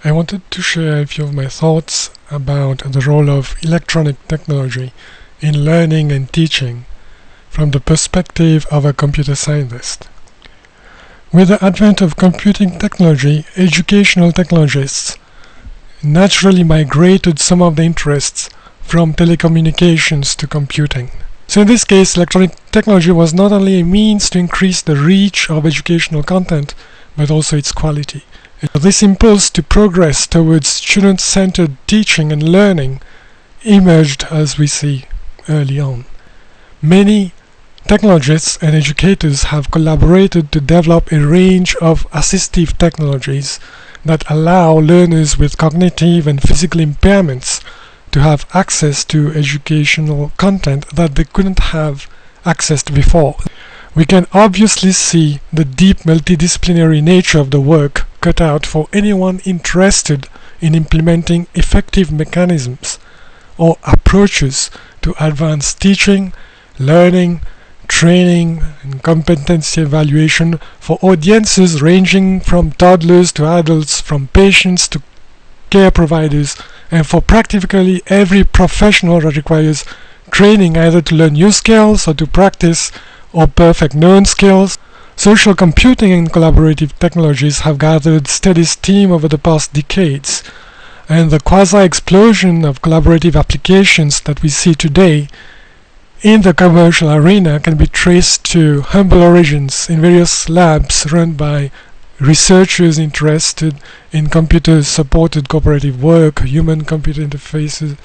I wanted to share a few of my thoughts about the role of electronic technology in learning and teaching from the perspective of a computer scientist. With the advent of computing technology, educational technologists naturally migrated some of the interests from telecommunications to computing. So in this case, electronic technology was not only a means to increase the reach of educational content, but also its quality. This impulse to progress towards student-centered teaching and learning emerged as we see early on. Many technologists and educators have collaborated to develop a range of assistive technologies that allow learners with cognitive and physical impairments to have access to educational content that they couldn't have accessed before. We can obviously see the deep multidisciplinary nature of the work cut out for anyone interested in implementing effective mechanisms or approaches to advance teaching, learning, training, and competency evaluation for audiences ranging from toddlers to adults, from patients to care providers, and for practically every professional that requires training either to learn new skills or to practice or perfect known skills. Social computing and collaborative technologies have gathered steady steam over the past decades, and the quasi-explosion of collaborative applications that we see today in the commercial arena can be traced to humble origins in various labs run by researchers interested in computer-supported cooperative work, human-computer interfaces.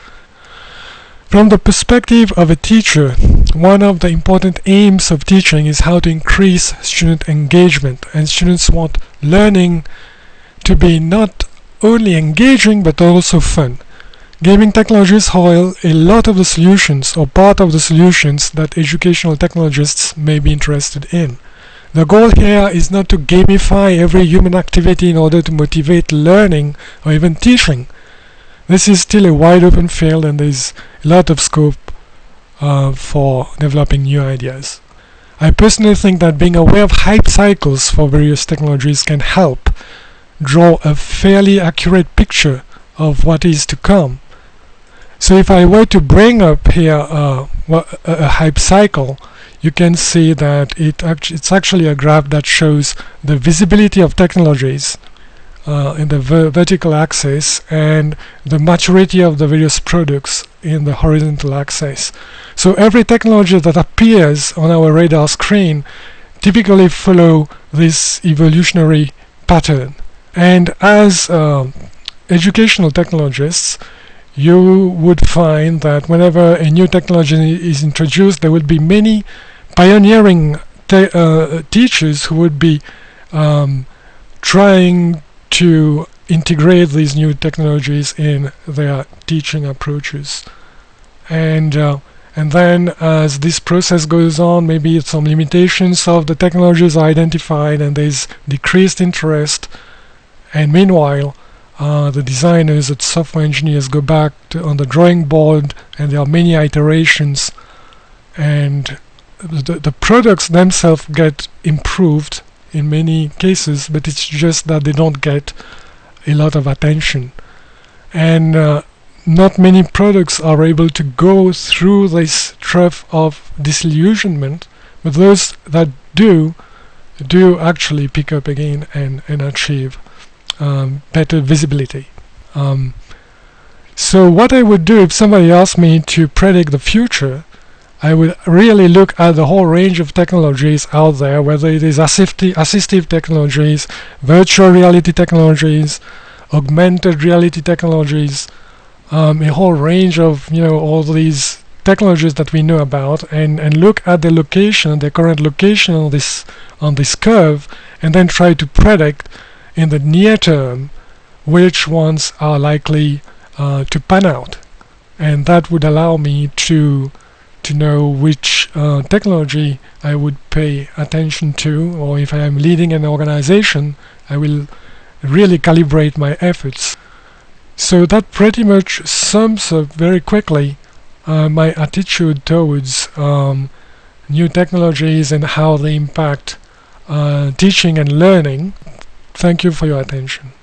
From the perspective of a teacher, one of the important aims of teaching is how to increase student engagement, and students want learning to be not only engaging but also fun. Gaming technologies hold a lot of the solutions or part of the solutions that educational technologists may be interested in. The goal here is not to gamify every human activity in order to motivate learning or even teaching. This is still a wide open field, and there is a lot of scope for developing new ideas. I personally think that being aware of hype cycles for various technologies can help draw a fairly accurate picture of what is to come. So if I were to bring up here a hype cycle, you can see that it's actually a graph that shows the visibility of technologies in the vertical axis and the maturity of the various products in the horizontal axis. So every technology that appears on our radar screen typically follow this evolutionary pattern. And as educational technologists, you would find that whenever a new technology is introduced, there will be many pioneering teachers who would be trying to integrate these new technologies in their teaching approaches. And then as this process goes on, maybe some limitations of the technologies are identified and there's decreased interest, and meanwhile the designers and software engineers go back on the drawing board, and there are many iterations, and the products themselves get improved in many cases, but it's just that they don't get a lot of attention, and not many products are able to go through this trough of disillusionment, but those that do actually pick up again and achieve better visibility. So what I would do if somebody asked me to predict the future, I would really look at the whole range of technologies out there, whether it is assistive technologies, virtual reality technologies, augmented reality technologies, a whole range of all these technologies that we know about, and look at the location, the current location on this curve, and then try to predict in the near term which ones are likely to pan out, and that would allow me to know which technology I would pay attention to, or if I am leading an organization, I will really calibrate my efforts. So that pretty much sums up very quickly my attitude towards new technologies and how they impact teaching and learning. Thank you for your attention.